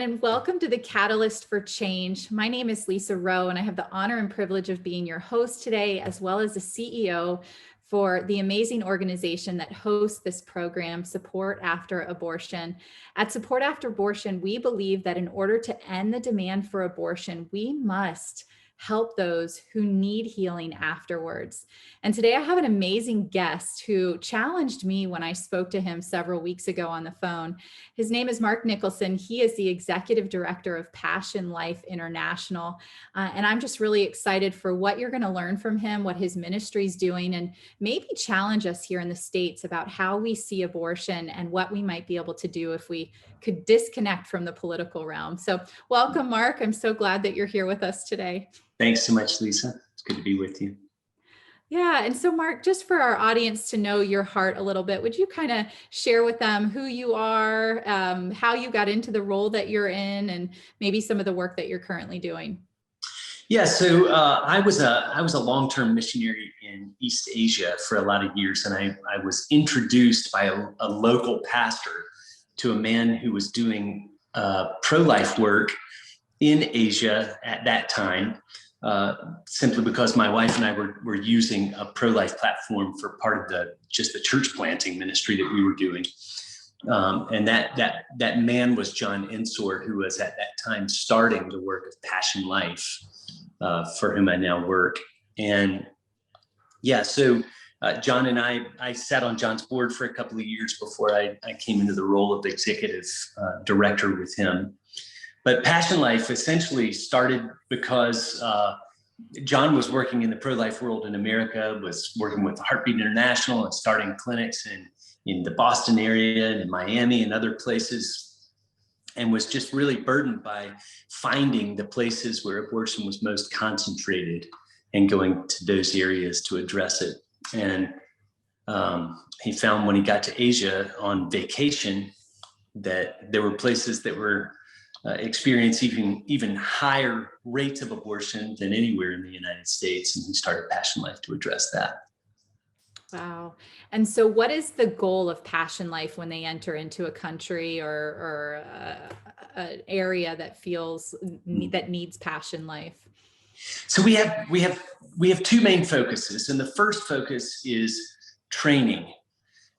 everyone, and welcome to the Catalyst for Change. My name is Lisa Rowe, and I have the honor and privilege of being your host today, as well as the CEO for the amazing organization that hosts this program, Support After Abortion. At Support After Abortion, we believe that in order to end the demand for abortion, we must help those who need healing afterwards. And today I have an amazing guest who challenged me when I spoke to him several weeks ago on the phone. His name is Mark Nicholson. He is the executive director of Passion Life International. And I'm just really excited for what you're going to learn from him, what his ministry is doing, and maybe challenge us here in the States about how we see abortion and what we might be able to do if we could disconnect from the political realm. So welcome, Mark. I'm so glad that you're here with us today. Thanks so much, Lisa. It's good to be with you. Yeah. And so, Mark, just for our audience to know your heart a little bit, would you kind of share with them who you are, how you got into the role that you're in, and maybe some of the work that you're currently doing? Yeah, so I was a long-term missionary in East Asia for a lot of years, and I was introduced by a local pastor to a man who was doing pro-life work in Asia at that time. Simply because my wife and I were using a pro-life platform for part of the church planting ministry that we were doing. And that man was John Ensor, who was at that time starting the work of Passion Life, for whom I now work. And yeah, so John and I sat on John's board for a couple of years before I came into the role of executive director with him. But Passion Life essentially started because John was working in the pro-life world in America, was working with Heartbeat International and starting clinics in the Boston area and in Miami and other places, and was just really burdened by finding the places where abortion was most concentrated and going to those areas to address it. And he found when he got to Asia on vacation that there were places that were experience even higher rates of abortion than anywhere in the United States. And he started Passion Life to address that. Wow. And so what is the goal of Passion Life when they enter into a country or an area that that needs Passion Life? So we have two main focuses. And the first focus is training.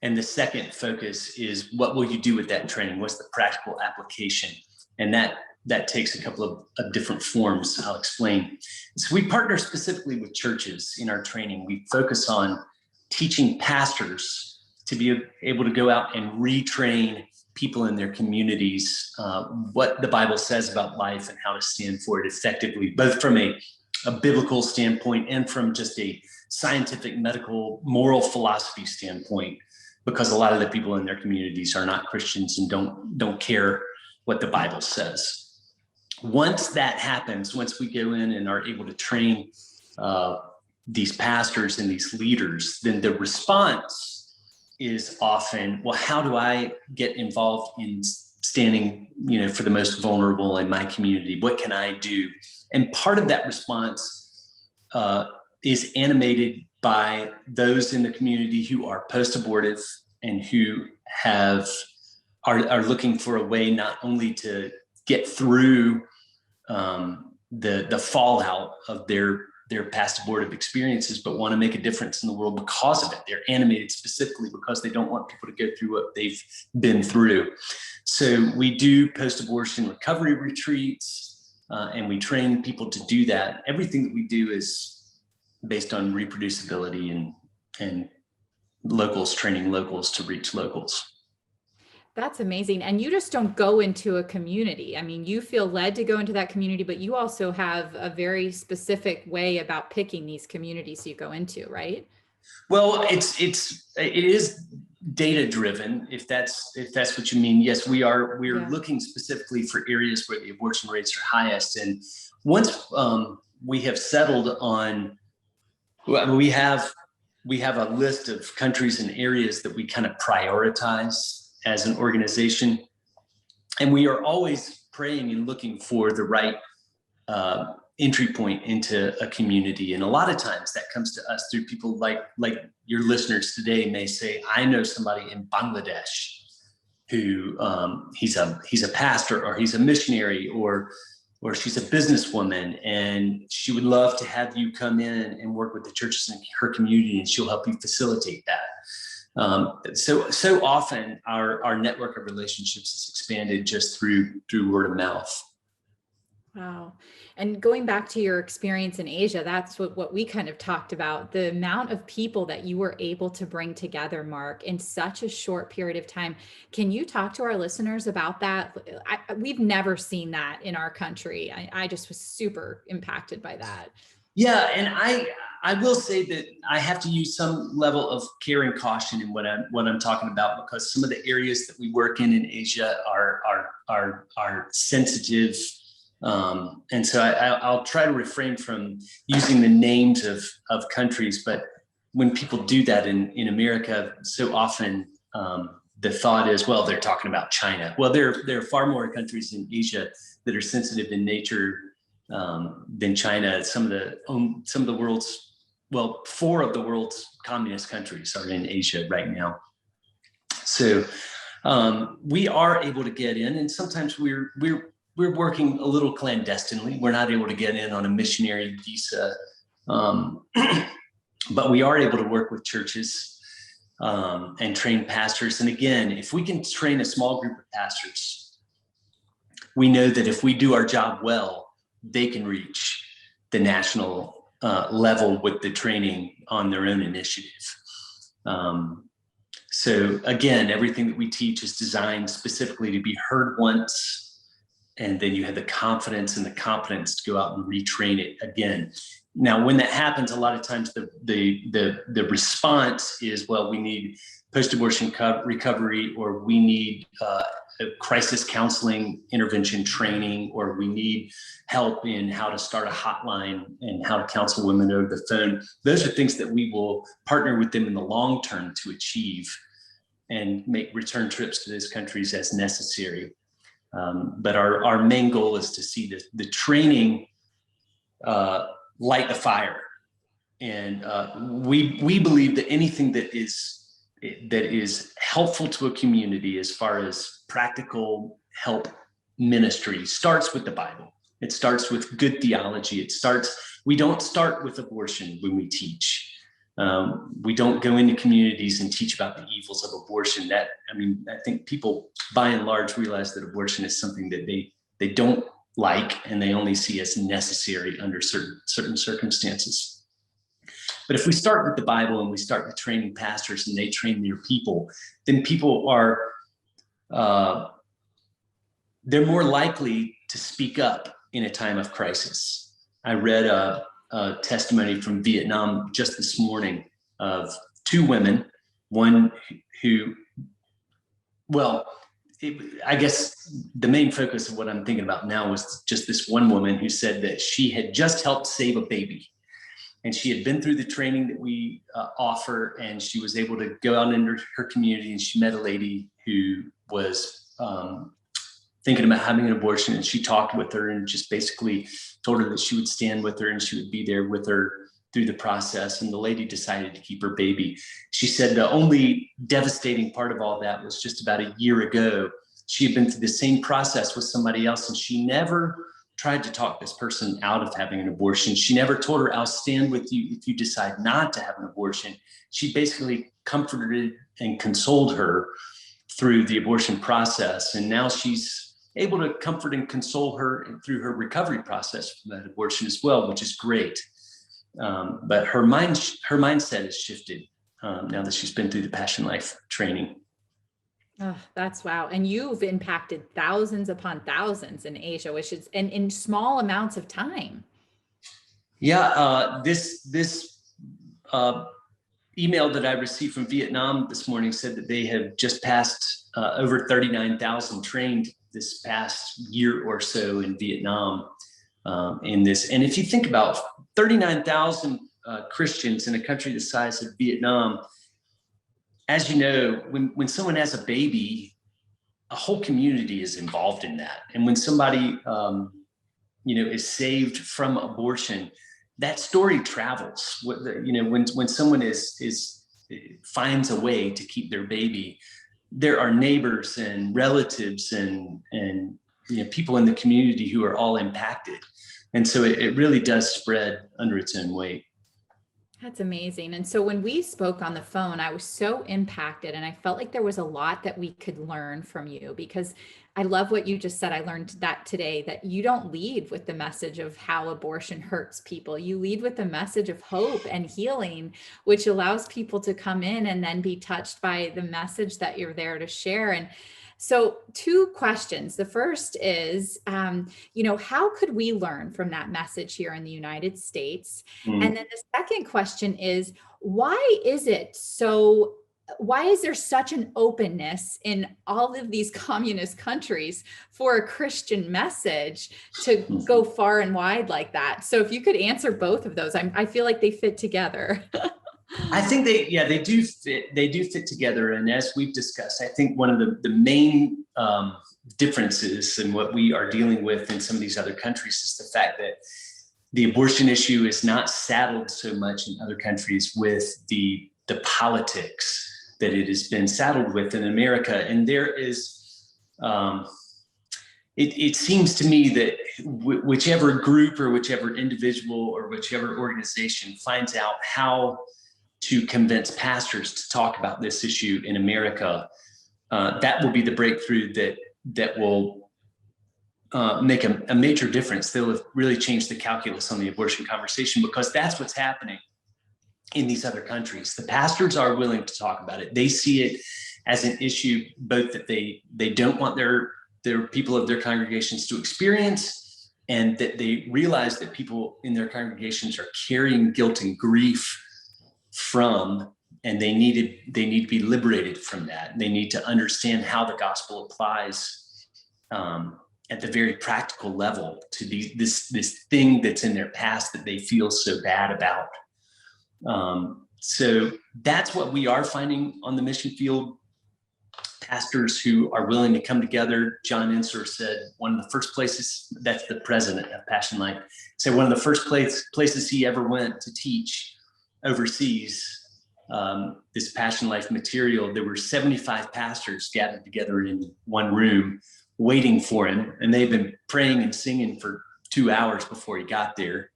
And the second focus is what will you do with that training? What's the practical application? And that takes a couple of different forms. I'll explain. So we partner specifically with churches in our training. We focus on teaching pastors to be able to go out and retrain people in their communities, what the Bible says about life and how to stand for it effectively, both from a biblical standpoint and from just a scientific, medical, moral philosophy standpoint, because a lot of the people in their communities are not Christians and don't care what the Bible says. Once that happens, once we go in and are able to train these pastors and these leaders, then the response is often, well, how do I get involved in standing, for the most vulnerable in my community? What can I do? And part of that response is animated by those in the community who are post-abortive and who are looking for a way not only to get through the fallout of their past abortive experiences, but want to make a difference in the world because of it. They're animated specifically because they don't want people to go through what they've been through. So we do post-abortion recovery retreats, and we train people to do that. Everything that we do is based on reproducibility and locals training locals to reach locals. That's amazing. And you just don't go into a community. I mean, you feel led to go into that community, but you also have a very specific way about picking these communities you go into, right? Well, it is data driven, if that's what you mean. Yes, we're looking specifically for areas where the abortion rates are highest. And once we have settled on, we have a list of countries and areas that we kind of prioritize as an organization. And we are always praying and looking for the right entry point into a community. And a lot of times that comes to us through people like your listeners today may say, I know somebody in Bangladesh who he's a pastor, or he's a missionary, or she's a businesswoman, and she would love to have you come in and work with the churches in her community, and she'll help you facilitate that. So often our network of relationships is expanded just through word of mouth. Wow. And going back to your experience in Asia, that's what we kind of talked about, the amount of people that you were able to bring together, Mark, in such a short period of time. Can you talk to our listeners about that? We've never seen that in our country. I just was super impacted by that. Yeah. And I will say that I have to use some level of care and caution in what I'm talking about, because some of the areas that we work in Asia are sensitive. And so I'll try to refrain from using the names of countries, but when people do that in America, so often the thought is, well, they're talking about China. Well, there are far more countries in Asia that are sensitive in nature than China. Some of the world's, well, 4 of the world's communist countries are in Asia right now. So we are able to get in, and sometimes we're working a little clandestinely. We're not able to get in on a missionary visa, but we are able to work with churches and train pastors. And again, if we can train a small group of pastors, we know that if we do our job well, they can reach the national level with the training on their own initiative. So again, everything that we teach is designed specifically to be heard once, and then you have the confidence and the competence to go out and retrain it again. Now, when that happens, a lot of times the response is, well, we need post-abortion recovery, or we need crisis counseling intervention training, or we need help in how to start a hotline and how to counsel women over the phone. Those are things that we will partner with them in the long term to achieve and make return trips to those countries as necessary. But our main goal is to see the training light the fire. And we believe that anything that is helpful to a community as far as practical help ministry starts with the Bible. It starts with good theology. We don't start with abortion when we teach. We don't go into communities and teach about the evils of abortion. I think people by and large realize that abortion is something that they don't like, and they only see as necessary under certain circumstances. But if we start with the Bible and we start with training pastors and they train their people, then people are, they're more likely to speak up in a time of crisis. I read a testimony from Vietnam just this morning of 2 women, one who, I guess the main focus of what I'm thinking about now was just this one woman who said that she had just helped save a baby. And she had been through the training that we offer, and she was able to go out into her community, and she met a lady who was thinking about having an abortion, and she talked with her and just basically told her that she would stand with her and she would be there with her through the process. And the lady decided to keep her baby. She said the only devastating part of all that was just about a year ago, she had been through the same process with somebody else, and she never tried to talk this person out of having an abortion. She never told her, I'll stand with you if you decide not to have an abortion. She basically comforted and consoled her through the abortion process. And now she's able to comfort and console her through her recovery process from that abortion as well, which is great. But her mindset has shifted now that she's been through the Passion Life training. Oh, that's wow. And you've impacted thousands upon thousands in Asia, which is in small amounts of time. Yeah. This email that I received from Vietnam this morning said that they have just passed over 39,000 trained this past year or so in Vietnam in this. And if you think about 39,000 Christians in a country the size of Vietnam, as you know, when someone has a baby, a whole community is involved in that. And when somebody, is saved from abortion, that story travels. When someone finds a way to keep their baby, there are neighbors and relatives and people in the community who are all impacted. And so it really does spread under its own weight. That's amazing. And so when we spoke on the phone, I was so impacted, and I felt like there was a lot that we could learn from you, because I love what you just said. I learned that today, that you don't lead with the message of how abortion hurts people. You lead with the message of hope and healing, which allows people to come in and then be touched by the message that you're there to share. And so 2 questions. The first is, how could we learn from that message here in the United States? Mm. And then the second question is, why is there such an openness in all of these communist countries for a Christian message to go far and wide like that? So if you could answer both of those, I feel like they fit together. I think they do fit. They do fit together. And as we've discussed, I think one of the main differences in what we are dealing with in some of these other countries is the fact that the abortion issue is not saddled so much in other countries with the politics that it has been saddled with in America. And there is, it seems to me that whichever group or whichever individual or whichever organization finds out how to convince pastors to talk about this issue in America, that will be the breakthrough that will make a major difference. They'll have really changed the calculus on the abortion conversation, because that's what's happening in these other countries. The pastors are willing to talk about it. They see it as an issue, both that they don't want their people of their congregations to experience, and that they realize that people in their congregations are carrying guilt and grief from, and they need to be liberated from that. They need to understand how the gospel applies at the very practical level to this thing that's in their past that they feel so bad about. So that's what we are finding on the mission field. Pastors who are willing to come together. John Ensor said one of the first places, that's the president of Passion Life, said one of the first places he ever went to teach overseas this Passion Life material, there were 75 pastors gathered together in one room waiting for him, and they'd been praying and singing for 2 hours before he got there.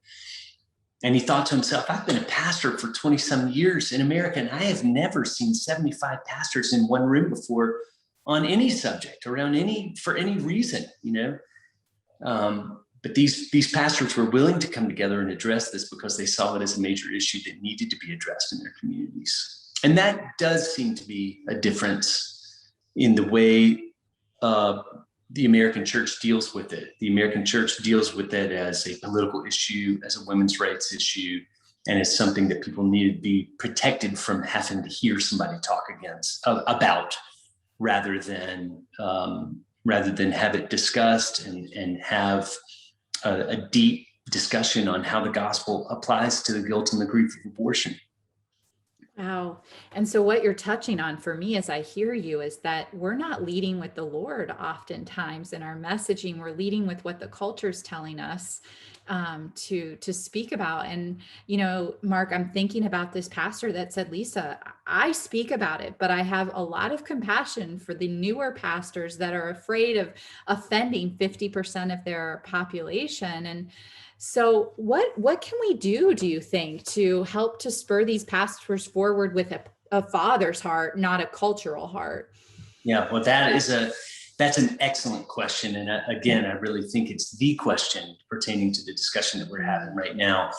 And he thought to himself, I've been a pastor for 20 some years in America, and I have never seen 75 pastors in one room before on any subject, for any reason, But these pastors were willing to come together and address this because they saw it as a major issue that needed to be addressed in their communities. And that does seem to be a difference in the way the American church deals with it. The American church deals with it as a political issue, as a women's rights issue, and as something that people need to be protected from having to hear somebody talk about, rather than have it discussed and have a deep discussion on how the gospel applies to the guilt and the grief of abortion. Wow. And so what you're touching on for me as I hear you is that we're not leading with the Lord oftentimes in our messaging. We're leading with what the culture is telling us to speak about. And, Mark, I'm thinking about this pastor that said, Lisa, I speak about it, but I have a lot of compassion for the newer pastors that are afraid of offending 50% of their population. And so what can we do you think, to help to spur these pastors forward with a father's heart, not a cultural heart? Yeah, well, that's an excellent question. And again, I really think it's the question pertaining to the discussion that we're having right now.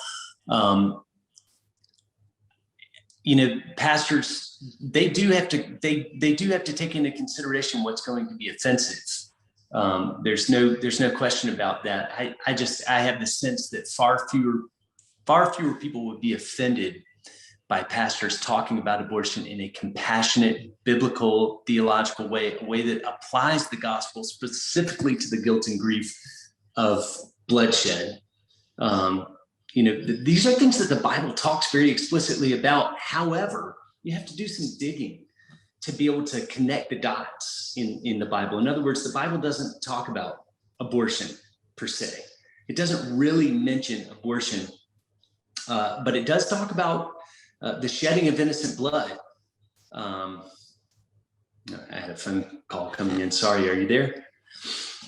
Pastors, they do have to take into consideration what's going to be offensive. There's no question about that. I have the sense that far fewer people would be offended by pastors talking about abortion in a compassionate, biblical, theological way, a way that applies the gospel specifically to the guilt and grief of bloodshed. These are things that the Bible talks very explicitly about. However, you have to do some digging to be able to connect the dots in the Bible. In other words, the Bible doesn't talk about abortion per se. It doesn't really mention abortion, but it does talk about the shedding of innocent blood. I had a phone call coming in. Sorry, are you there?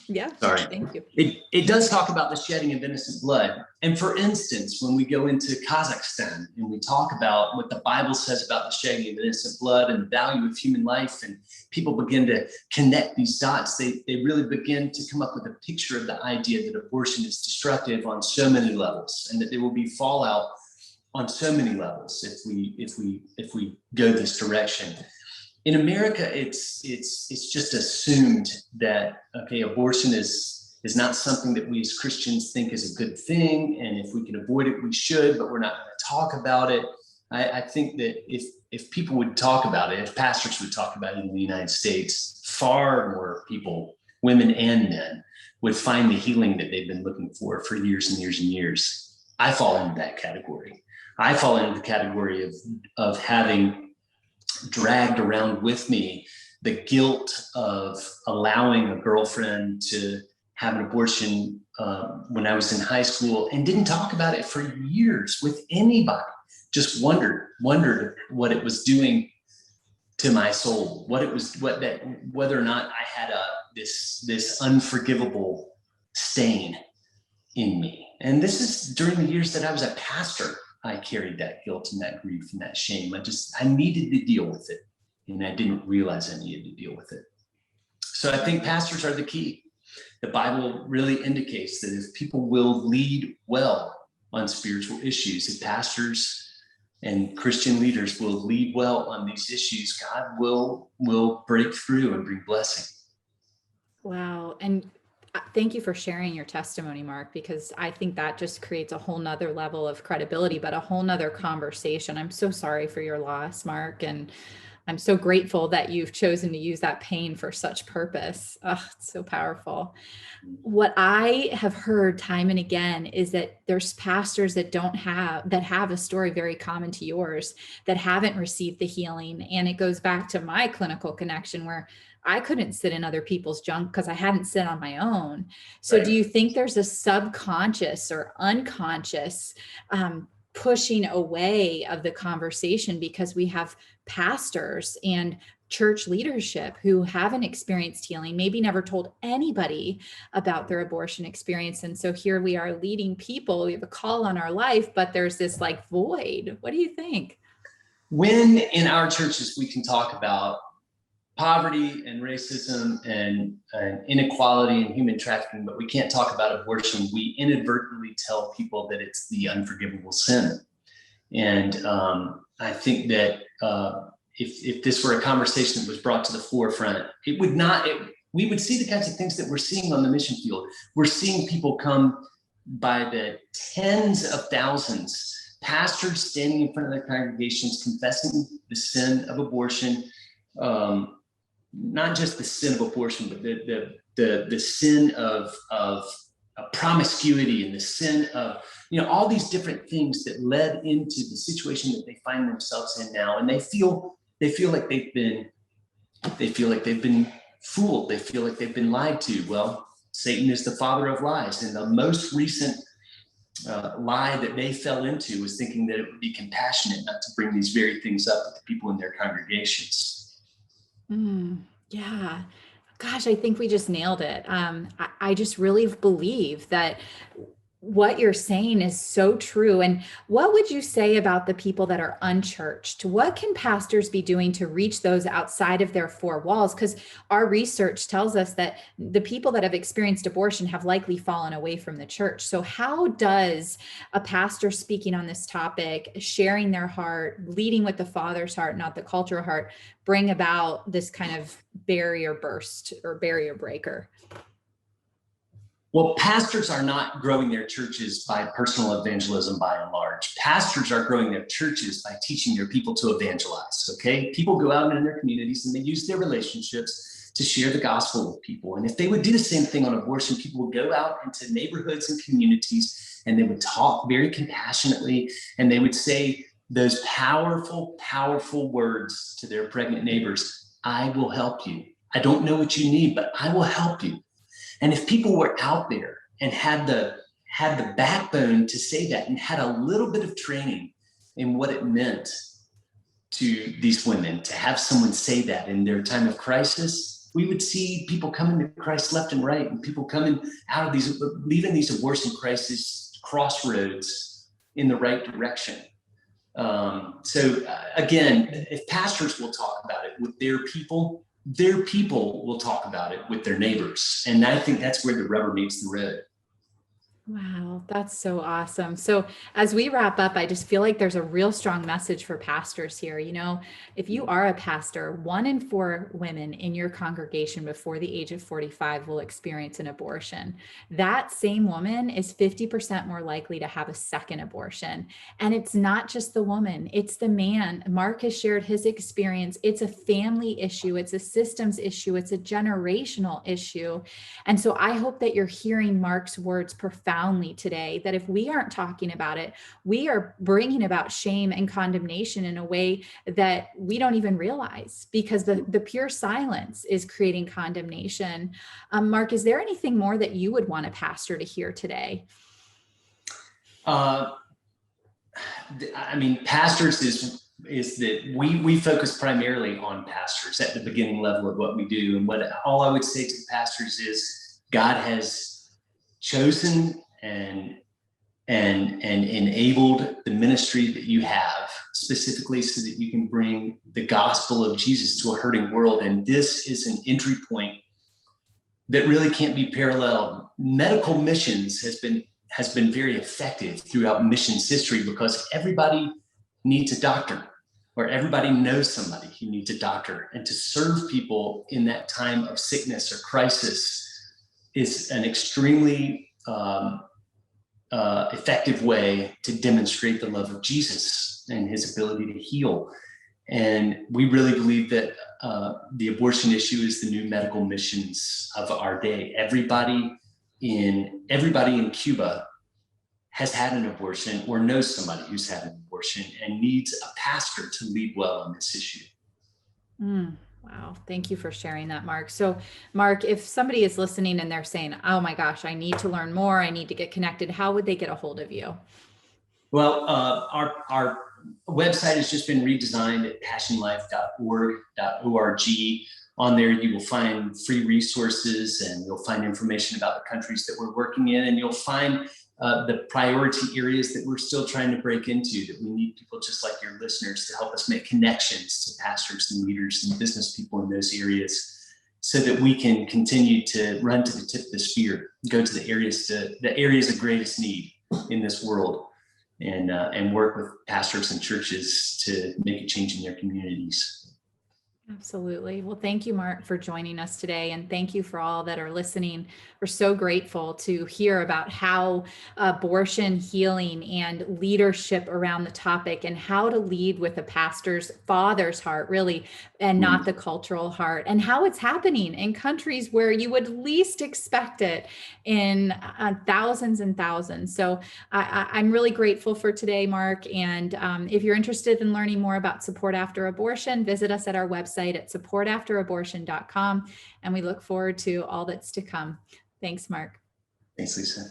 Yeah, Sorry. thank you. It does talk about the shedding of innocent blood. And for instance, when we go into Kazakhstan and we talk about what the Bible says about the shedding of innocent blood and the value of human life, and people begin to connect these dots, they really begin to come up with a picture of the idea that abortion is destructive on so many levels, and that there will be fallout on so many levels if we go this direction. In America, it's just assumed that, okay, abortion is not something that we as Christians think is a good thing, and if we can avoid it, we should, but we're not going to talk about it. I think that if people would talk about it, if pastors would talk about it in the United States, far more people, women and men, would find the healing that they've been looking for years and years and years. I fall into that category. I fall into the category of having dragged around with me the guilt of allowing a girlfriend to have an abortion when I was in high school, and didn't talk about it for years with anybody. Just wondered what it was doing to my soul, whether or not I had this unforgivable stain in me. And this is during the years that I was a pastor. I carried that guilt and that grief and that shame. I needed to deal with it, and I didn't realize I needed to deal with it. So I think pastors are the key. The Bible really indicates that if people will lead well on spiritual issues, if pastors and Christian leaders will lead well on these issues, God will break through and bring blessing. Wow. And thank you for sharing your testimony, Mark, because I think that just creates a whole nother level of credibility, but a whole nother conversation. I'm so sorry for your loss, Mark. And I'm so grateful that you've chosen to use that pain for such purpose. Oh, it's so powerful. What I have heard time and again is that there's pastors that have a story very common to yours, that haven't received the healing. And it goes back to my clinical connection where I couldn't sit in other people's junk because I hadn't sit on my own. So do you think there's a subconscious or unconscious pushing away of the conversation because we have pastors and church leadership who haven't experienced healing, maybe never told anybody about their abortion experience? And so here we are leading people, we have a call on our life, but there's this like void. What do you think? When in our churches we can talk about poverty and racism and inequality and human trafficking, but we can't talk about abortion, we inadvertently tell people that it's the unforgivable sin. And I think that if this were a conversation that was brought to the forefront, we would see the kinds of things that we're seeing on the mission field. We're seeing people come by the tens of thousands, pastors standing in front of their congregations, confessing the sin of abortion, not just the sin of abortion, but the sin of promiscuity and the sin of, all these different things that led into the situation that they find themselves in now. And they feel like they've been fooled. They feel like they've been lied to. Well, Satan is the father of lies. And the most recent lie that they fell into was thinking that it would be compassionate not to bring these very things up with the people in their congregations. Yeah. Gosh, I think we just nailed it. I just really believe that what you're saying is so true. And what would you say about the people that are unchurched? What can pastors be doing to reach those outside of their four walls? Because our research tells us that the people that have experienced abortion have likely fallen away from the church. So how does a pastor speaking on this topic, sharing their heart, leading with the Father's heart, not the cultural heart, bring about this kind of barrier burst or barrier breaker? Well, pastors are not growing their churches by personal evangelism by and large. Pastors are growing their churches by teaching their people to evangelize, okay? People go out in their communities and they use their relationships to share the gospel with people. And if they would do the same thing on abortion, people would go out into neighborhoods and communities and they would talk very compassionately, and they would say those powerful, powerful words to their pregnant neighbors: I will help you. I don't know what you need, but I will help you. And if people were out there and had the backbone to say that, and had a little bit of training in what it meant to these women, to have someone say that in their time of crisis, we would see people coming to Christ left and right, and people coming out of these, leaving these abortion crisis crossroads in the right direction. Again, if pastors will talk about it with their people will talk about it with their neighbors. And I think that's where the rubber meets the road. Wow, that's so awesome. So as we wrap up, I just feel like there's a real strong message for pastors here. You know, if you are a pastor, 1 in 4 women in your congregation before the age of 45 will experience an abortion. That same woman is 50% more likely to have a second abortion. And it's not just the woman, it's the man. Mark has shared his experience. It's a family issue. It's a systems issue. It's a generational issue. And so I hope that you're hearing Mark's words profoundly today, that if we aren't talking about it, we are bringing about shame and condemnation in a way that we don't even realize, because the pure silence is creating condemnation. Mark, is there anything more that you would want a pastor to hear today? Pastors is that we focus primarily on pastors at the beginning level of what we do. And all I would say to the pastors is God has chosen and enabled the ministry that you have, specifically so that you can bring the gospel of Jesus to a hurting world. And this is an entry point that really can't be paralleled. Medical missions has been very effective throughout missions history, because everybody needs a doctor, or everybody knows somebody who needs a doctor. And to serve people in that time of sickness or crisis is an extremely effective way to demonstrate the love of Jesus and his ability to heal. And we really believe that the abortion issue is the new medical missions of our day. Everybody in Cuba has had an abortion or knows somebody who's had an abortion and needs a pastor to lead well on this issue. Wow. Thank you for sharing that, Mark. So Mark, if somebody is listening and they're saying, oh my gosh, I need to learn more, I need to get connected, how would they get a hold of you? Well, our website has just been redesigned at passionlife.org. On there, you will find free resources, and you'll find information about the countries that we're working in, and you'll find the priority areas that we're still trying to break into, that we need people just like your listeners to help us make connections to pastors and leaders and business people in those areas, so that we can continue to run to the tip of the spear, go to the areas of greatest need in this world, and work with pastors and churches to make a change in their communities. Absolutely. Well, thank you, Mark, for joining us today. And thank you for all that are listening. We're so grateful to hear about how abortion healing and leadership around the topic, and how to lead with a pastor's father's heart, really, and not the cultural heart, and how it's happening in countries where you would least expect it, in thousands and thousands. So I'm really grateful for today, Mark. And if you're interested in learning more about support after abortion, visit us at our website at supportafterabortion.com. And we look forward to all that's to come. Thanks, Mark. Thanks, Lisa.